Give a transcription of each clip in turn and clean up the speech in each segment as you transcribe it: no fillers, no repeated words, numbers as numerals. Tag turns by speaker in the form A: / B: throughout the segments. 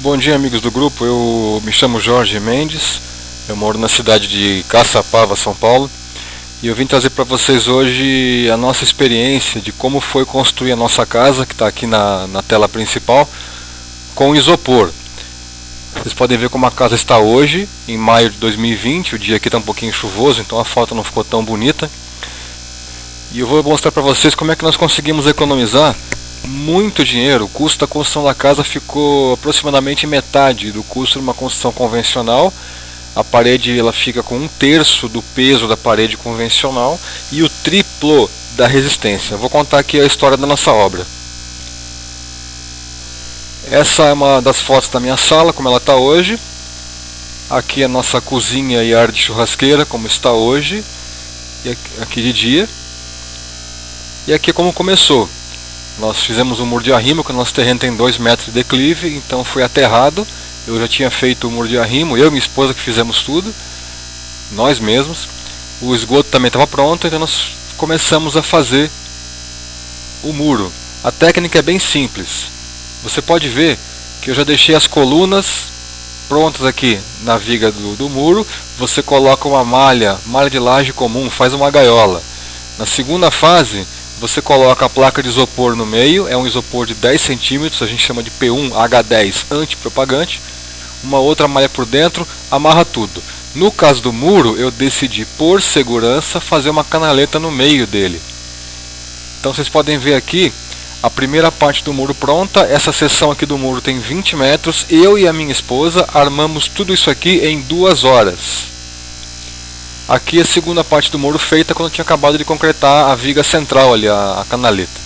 A: Bom dia, amigos do grupo. Eu me chamo Jorge Mendes, eu moro na cidade de Caçapava, São Paulo, e eu vim trazer para vocês hoje a nossa experiência de como foi construir a nossa casa, que está aqui na tela principal, com isopor. Vocês podem ver como a casa está hoje, em maio de 2020, o dia aqui está um pouquinho chuvoso, então a foto não ficou tão bonita. E eu vou mostrar para vocês como é que nós conseguimos economizar muito dinheiro. O custo da construção da casa ficou aproximadamente metade do custo de uma construção convencional. A parede ela fica com 1/3 do peso da parede convencional e o triplo da resistência. Eu vou contar aqui a história da nossa obra. Essa é uma das fotos da minha sala, como ela está hoje. Aqui é a nossa cozinha e área de churrasqueira, como está hoje. E aqui de dia. E aqui é como começou. Nós fizemos um muro de arrimo, porque o nosso terreno tem 2 metros de declive, então foi aterrado. Eu já tinha feito o muro de arrimo, eu e minha esposa que fizemos tudo, nós mesmos. O esgoto também estava pronto, então nós começamos a fazer o muro. A técnica é bem simples. Você pode ver que eu já deixei as colunas prontas aqui na viga do muro. Você coloca uma malha de laje comum, faz uma gaiola. Na segunda fase, você coloca a placa de isopor no meio, é um isopor de 10 centímetros, a gente chama de P1H10 antipropagante. Uma outra malha por dentro, amarra tudo. No caso do muro, eu decidi, por segurança, fazer uma canaleta no meio dele. Então vocês podem ver aqui, a primeira parte do muro pronta. Essa seção aqui do muro tem 20 metros. Eu e a minha esposa armamos tudo isso aqui em 2 horas. Aqui a segunda parte do muro feita quando eu tinha acabado de concretar a viga central ali, a canaleta.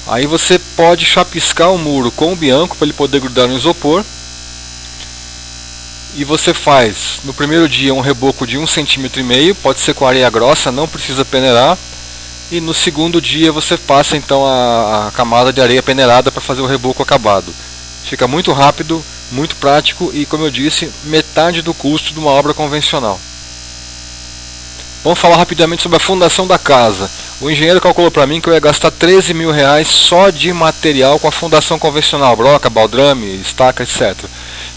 A: Aí você pode chapiscar o muro com o bianco para ele poder grudar no isopor. E você faz no primeiro dia um reboco de 1,5 cm, pode ser com areia grossa, não precisa peneirar. E no segundo dia você passa então a camada de areia peneirada para fazer o reboco acabado. Fica muito rápido, muito prático e, como eu disse, metade do custo de uma obra convencional. Vamos falar rapidamente sobre a fundação da casa. O engenheiro calculou para mim que eu ia gastar 13 mil reais só de material com a fundação convencional, broca, baldrame, estaca, etc.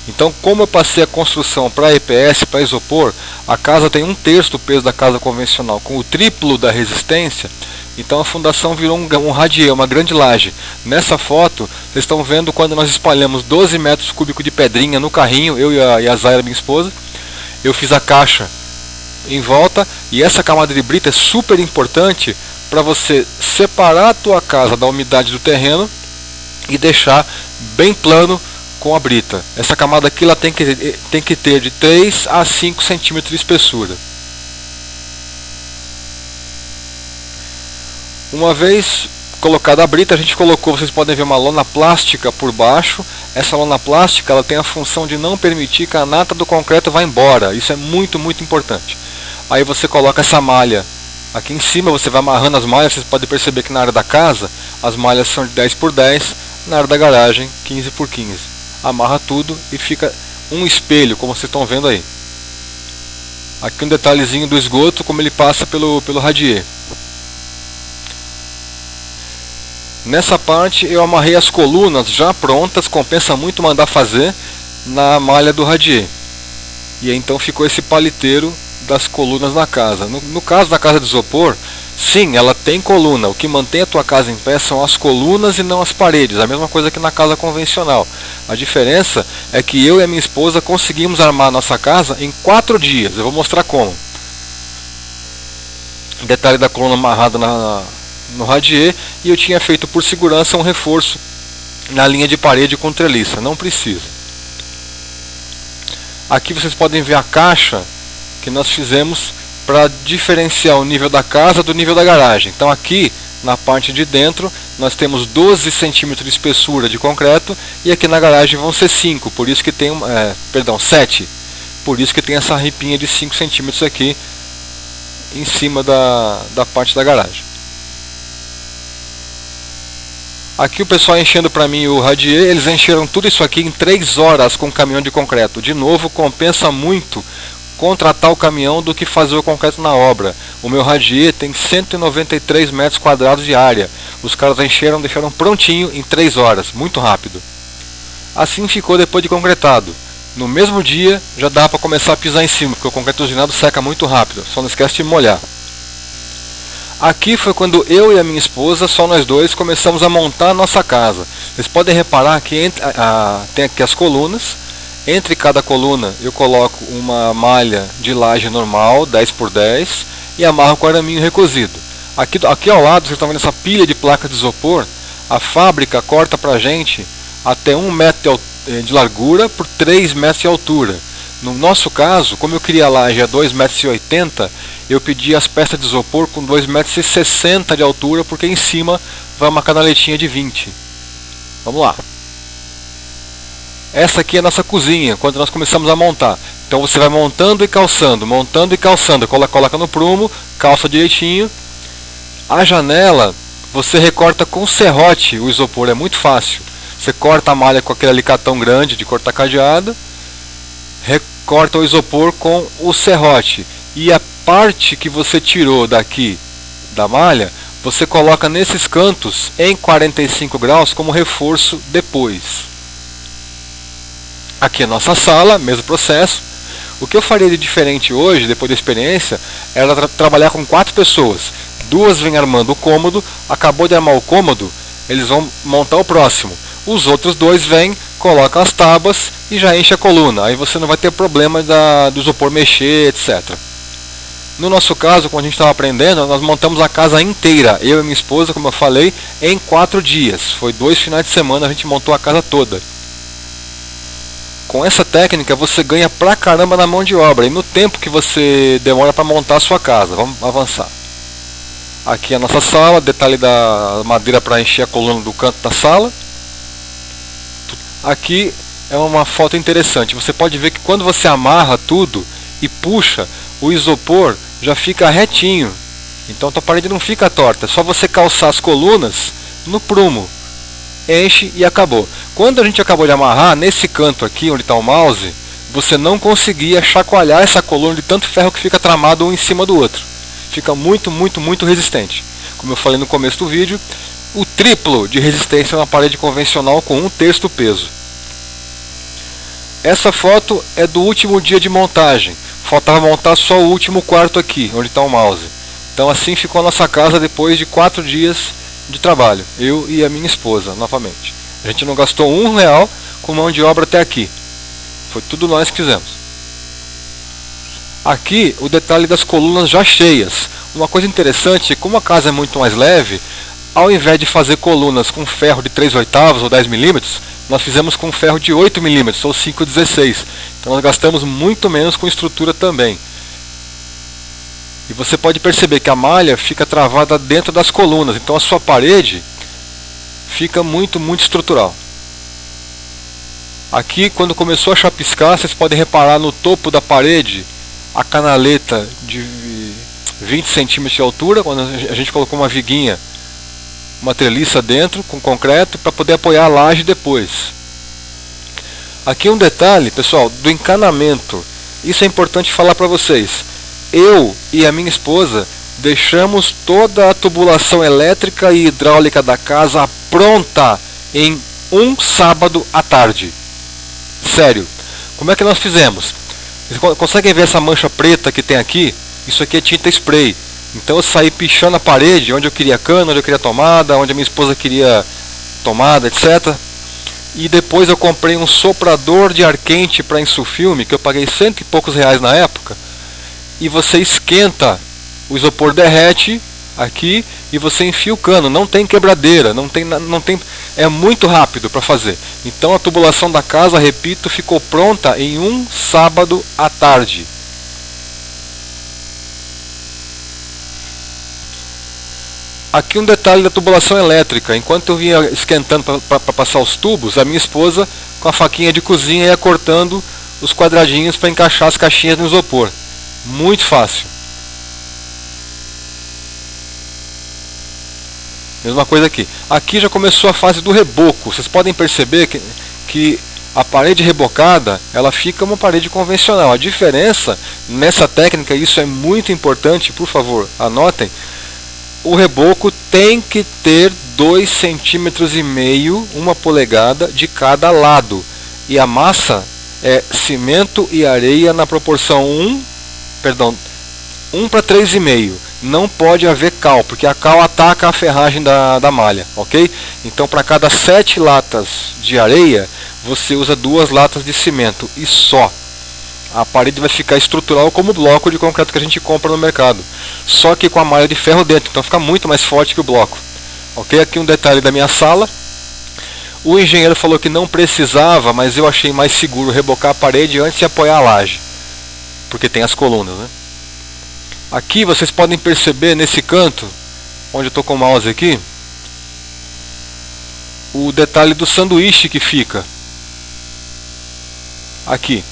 A: Então, como eu passei a construção para EPS, para isopor, a casa tem 1/3 do peso da casa convencional, com o triplo da resistência. Então a fundação virou um radier, uma grande laje. Nessa foto, vocês estão vendo quando nós espalhamos 12 metros cúbicos de pedrinha no carrinho, eu e a Zaira, minha esposa. Eu fiz a caixa em volta, e essa camada de brita é super importante para você separar a tua casa da umidade do terreno e deixar bem plano com a brita. Essa camada aqui ela tem que ter de 3 a 5 centímetros de espessura. Uma vez colocada a brita, a gente colocou, vocês podem ver, uma lona plástica por baixo. Essa lona plástica ela tem a função de não permitir que a nata do concreto vá embora. Isso é muito importante. Aí você coloca essa malha aqui em cima, você vai amarrando as malhas. Vocês podem perceber que na área da casa as malhas são de 10 por 10, na área da garagem 15 por 15. Amarra tudo e fica um espelho, como vocês estão vendo aí. Aqui um detalhezinho do esgoto, como ele passa pelo radier. Nessa parte eu amarrei as colunas já prontas, compensa muito mandar fazer, na malha do radier. E aí, então ficou esse paliteiro das colunas na casa. No caso da casa de isopor, sim, ela tem coluna. O que mantém a tua casa em pé são as colunas e não as paredes. A mesma coisa que na casa convencional. A diferença é que eu e a minha esposa conseguimos armar a nossa casa em 4 dias. Eu vou mostrar como. Detalhe da coluna amarrada no radier, e eu tinha feito por segurança um reforço na linha de parede com treliça. Não precisa. Aqui vocês podem ver a caixa que nós fizemos para diferenciar o nível da casa do nível da garagem. Então aqui na parte de dentro nós temos 12 centímetros de espessura de concreto, e aqui na garagem vão ser 5, por isso que tem 7. Por isso que tem essa ripinha de 5 centímetros aqui em cima da parte da garagem. Aqui o pessoal enchendo para mim o radier, eles encheram tudo isso aqui em 3 horas com um caminhão de concreto. De novo, compensa muito contratar o caminhão do que fazer o concreto na obra. O meu radier tem 193 metros quadrados de área. Os caras encheram, deixaram prontinho em 3 horas, muito rápido. Assim ficou depois de concretado. No mesmo dia já dá para começar a pisar em cima, porque o concreto usinado seca muito rápido, só não esquece de molhar. Aqui foi quando eu e a minha esposa, só nós dois, começamos a montar a nossa casa. Vocês podem reparar que tem aqui as colunas. Entre cada coluna eu coloco uma malha de laje normal, 10 por 10, e amarro com araminho recosido. Aqui ao lado, vocês estão vendo essa pilha de placas de isopor. A fábrica corta para a gente até 1 metro de largura por 3 metros de altura. No nosso caso, como eu queria a laje a 2,80 metros, eu pedi as peças de isopor com 2,60 metros de altura, porque em cima vai uma canaletinha de 20. Vamos lá. Essa aqui é a nossa cozinha, quando nós começamos a montar. Então você vai montando e calçando, coloca no prumo, calça direitinho. A janela, você recorta com serrote o isopor, é muito fácil. Você corta a malha com aquele alicatão grande de cortar cadeado, recorta o isopor com o serrote. E a parte que você tirou daqui da malha, você coloca nesses cantos em 45 graus como reforço depois. Aqui é a nossa sala, mesmo processo. O que eu faria de diferente hoje, depois da experiência, era trabalhar com 4 pessoas. 2 vêm armando o cômodo, acabou de armar o cômodo, eles vão montar o próximo. Os outros 2 vêm, colocam as tábuas e já enche a coluna. Aí você não vai ter problema do isopor mexer, etc. No nosso caso, quando a gente estava aprendendo, nós montamos a casa inteira, eu e minha esposa, como eu falei, em 4 dias. Foi 2 finais de semana, a gente montou a casa toda. Com essa técnica você ganha pra caramba na mão de obra e no tempo que você demora para montar a sua casa. Vamos avançar. Aqui é a nossa sala, detalhe da madeira para encher a coluna do canto da sala. Aqui é uma foto interessante. Você pode ver que quando você amarra tudo e puxa, o isopor já fica retinho. Então a parede não fica torta. É só você calçar as colunas no prumo. Enche e acabou. Quando a gente acabou de amarrar, nesse canto aqui onde está o mouse, você não conseguia chacoalhar essa coluna de tanto ferro que fica tramado um em cima do outro. Fica muito, muito, muito resistente. Como eu falei no começo do vídeo, o triplo de resistência na parede convencional com 1/3 do peso. Essa foto é do último dia de montagem. Faltava montar só o último quarto aqui, onde está o mouse. Então assim ficou a nossa casa depois de 4 dias de trabalho, eu e a minha esposa, novamente. A gente não gastou R$1 com mão de obra até aqui. Foi tudo nós que fizemos. Aqui o detalhe das colunas já cheias. Uma coisa interessante é que como a casa é muito mais leve, ao invés de fazer colunas com ferro de 3/8 ou 10 milímetros, nós fizemos com ferro de 8 milímetros ou 5/16. Então nós gastamos muito menos com estrutura também. E você pode perceber que a malha fica travada dentro das colunas, então a sua parede fica muito, muito estrutural. Aqui, quando começou a chapiscar, vocês podem reparar no topo da parede a canaleta de 20 centímetros de altura, quando a gente colocou uma viguinha, uma treliça dentro com concreto para poder apoiar a laje depois. Aqui um detalhe, pessoal, do encanamento. Isso é importante falar para vocês. Eu e a minha esposa deixamos toda a tubulação elétrica e hidráulica da casa pronta em um sábado à tarde. Sério. Como é que nós fizemos? Vocês conseguem ver essa mancha preta que tem aqui? Isso aqui é tinta spray. Então eu saí pichando a parede, onde eu queria cano, onde eu queria tomada, onde a minha esposa queria tomada, etc. E depois eu comprei um soprador de ar quente para insufilme, que eu paguei R$100 e poucos na época. E você esquenta, o isopor derrete aqui e você enfia o cano. Não tem quebradeira, não tem, é muito rápido para fazer. Então a tubulação da casa, repito, ficou pronta em um sábado à tarde. Aqui um detalhe da tubulação elétrica. Enquanto eu vinha esquentando para passar os tubos, a minha esposa com a faquinha de cozinha ia cortando os quadradinhos para encaixar as caixinhas no isopor. Muito fácil. Mesma coisa aqui. Aqui já começou a fase do reboco. Vocês podem perceber que a parede rebocada, ela fica uma parede convencional. A diferença nessa técnica, isso é muito importante, por favor, anotem. o reboco tem que ter 2,5 centímetros, 1 polegada de cada lado. E a massa é cimento e areia na proporção 1 para 3,5. Não pode haver cal, porque a cal ataca a ferragem da malha, ok? Então, para cada 7 latas de areia, você usa 2 latas de cimento e só. A parede vai ficar estrutural como o bloco de concreto que a gente compra no mercado, só que com a malha de ferro dentro, então fica muito mais forte que o bloco, ok? Aqui um detalhe da minha sala. O engenheiro falou que não precisava, mas eu achei mais seguro rebocar a parede antes de apoiar a laje, porque tem as colunas, né? Aqui vocês podem perceber nesse canto, onde eu estou com o mouse aqui, o detalhe do sanduíche que fica aqui.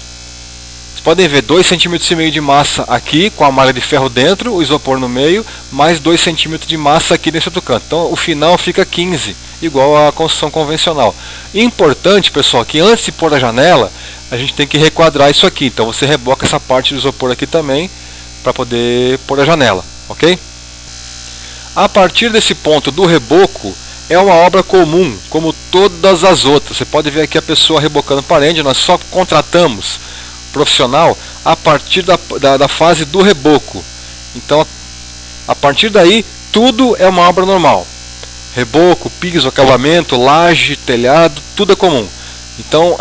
A: Vocês podem ver 2,5 centímetros de massa aqui, com a malha de ferro dentro, o isopor no meio, mais 2 centímetros de massa aqui nesse outro canto. Então o final fica 15, igual à construção convencional. Importante, pessoal, que antes de pôr a janela, a gente tem que requadrar isso aqui. Então você reboca essa parte do isopor aqui também, para poder pôr a janela, ok? A partir desse ponto do reboco, é uma obra comum, como todas as outras. Você pode ver aqui a pessoa rebocando parede, nós só contratamos profissional a partir da fase do reboco. Então, a partir daí, tudo é uma obra normal. Reboco, piso, acabamento, laje, telhado, tudo é comum. Então,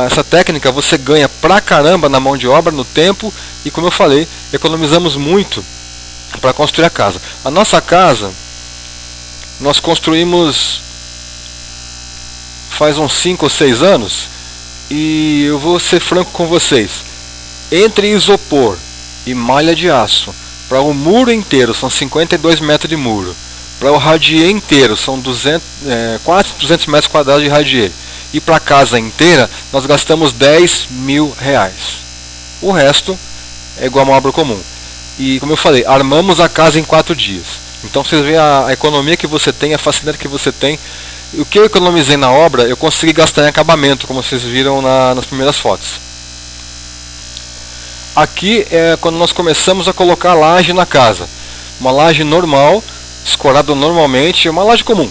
A: essa técnica você ganha pra caramba na mão de obra, no tempo, e como eu falei, economizamos muito para construir a casa. A nossa casa, nós construímos faz uns 5 ou 6 anos, e eu vou ser franco com vocês. Entre isopor e malha de aço, para o muro inteiro, são 52 metros de muro. Para o radier inteiro, são quase 200 metros quadrados de radier. E para a casa inteira, nós gastamos R$10.000. O resto é igual a uma obra comum. E como eu falei, armamos a casa em 4 dias. Então vocês veem a economia que você tem, a facilidade que você tem. O que eu economizei na obra, eu consegui gastar em acabamento, como vocês viram nas primeiras fotos. Aqui é quando nós começamos a colocar a laje na casa. Uma laje normal, escorada normalmente, é uma laje comum.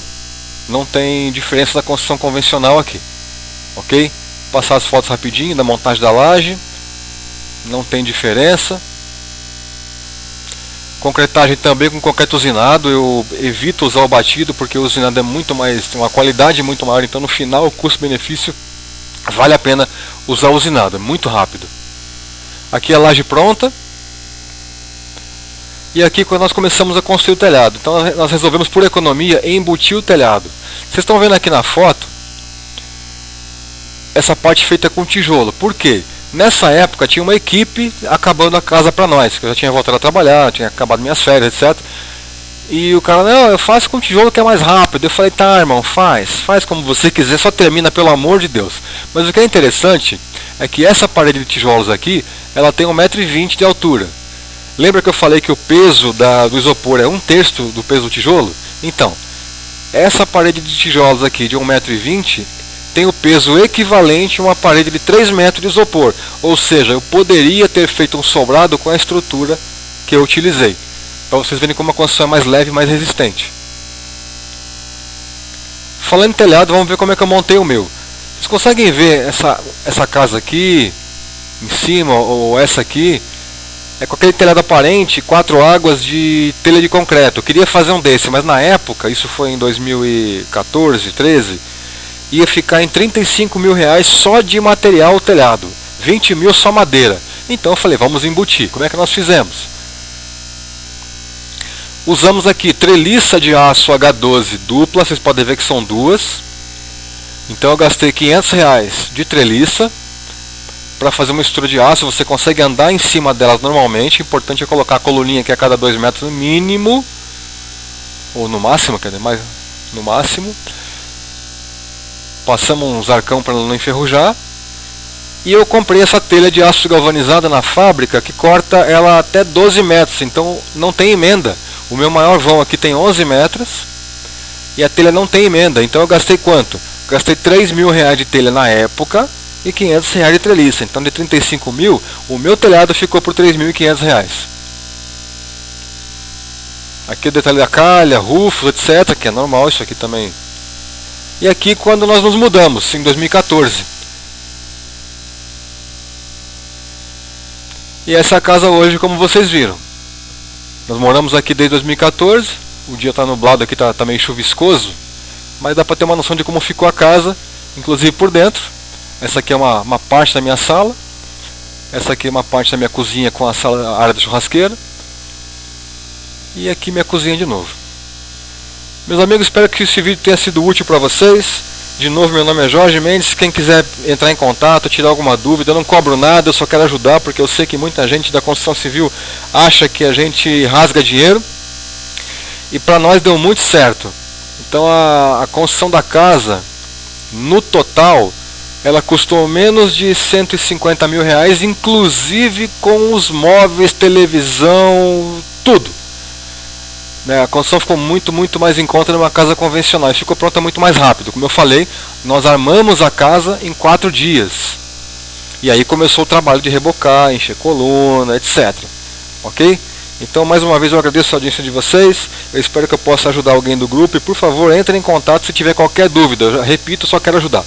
A: Não tem diferença da construção convencional aqui. Ok? Passar as fotos rapidinho da montagem da laje. Não tem diferença. Concretagem também com concreto usinado. Eu evito usar o batido porque o usinado é muito mais, tem uma qualidade muito maior. Então no final o custo-benefício vale a pena usar o usinado. É muito rápido. Aqui a laje pronta. E aqui quando nós começamos a construir o telhado. Então nós resolvemos por economia embutir o telhado. Vocês estão vendo aqui na foto essa parte feita com tijolo. Por quê? Nessa época tinha uma equipe acabando a casa para nós. Que eu já tinha voltado a trabalhar, tinha acabado minhas férias, etc. E o cara, não, eu faço com tijolo que é mais rápido. Eu falei, tá irmão, faz como você quiser, só termina pelo amor de Deus. Mas o que é interessante é que essa parede de tijolos aqui, ela tem 1,20 m de altura. Lembra que eu falei que o peso do isopor é 1/3 do peso do tijolo? Então, essa parede de tijolos aqui de 1,20 m tem o peso equivalente a uma parede de 3 metros de isopor. Ou seja, eu poderia ter feito um sobrado com a estrutura que eu utilizei. Para vocês verem como a construção é mais leve e mais resistente. Falando em telhado, vamos ver como é que eu montei o meu. Vocês conseguem ver essa casa aqui, em cima, ou essa aqui? É com aquele telhado aparente, 4 águas de telha de concreto. Eu queria fazer um desse, mas na época, isso foi em 2014, 13, ia ficar em R$35.000 só de material o telhado. 20 mil só madeira. Então eu falei, vamos embutir. Como é que nós fizemos? Usamos aqui treliça de aço H12 dupla, vocês podem ver que são 2. Então eu gastei R$500 de treliça. Para fazer uma estrutura de aço, você consegue andar em cima delas normalmente. O importante é colocar a coluninha que é a cada 2 metros no mínimo. Ou no máximo, quer dizer, mais no máximo. Passamos uns arcão para não enferrujar. E eu comprei essa telha de aço galvanizada na fábrica que corta ela até 12 metros. Então não tem emenda. O meu maior vão aqui tem 11 metros. E a telha não tem emenda. Então eu gastei quanto? Gastei R$3.000 de telha na época. E R$500 de treliça. Então de 35 mil, o meu telhado ficou por R$3.500. Aqui o detalhe da calha, rufos, etc, que é normal isso aqui também. E aqui quando nós nos mudamos, em 2014. E essa casa hoje, como vocês viram. Nós moramos aqui desde 2014, o dia está nublado aqui, está meio chuviscoso, mas dá para ter uma noção de como ficou a casa, inclusive por dentro. Essa aqui é uma parte da minha sala, essa aqui é uma parte da minha cozinha com a área da churrasqueira, e aqui minha cozinha de novo. Meus amigos, espero que esse vídeo tenha sido útil para vocês. De novo, meu nome é Jorge Mendes. Quem quiser entrar em contato, tirar alguma dúvida, eu não cobro nada, eu só quero ajudar, porque eu sei que muita gente da construção civil acha que a gente rasga dinheiro, e para nós deu muito certo. Então a construção da casa, no total, ela custou menos de 150 mil reais, inclusive com os móveis, televisão, tudo. A construção ficou muito mais em conta numa casa convencional e ficou pronta muito mais rápido. Como eu falei, nós armamos a casa em 4 dias. E aí começou o trabalho de rebocar, encher coluna, etc. Ok? Então, mais uma vez, eu agradeço a audiência de vocês. Eu espero que eu possa ajudar alguém do grupo. E, por favor, entre em contato se tiver qualquer dúvida. Eu repito, eu só quero ajudar.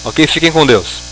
A: Ok? Fiquem com Deus.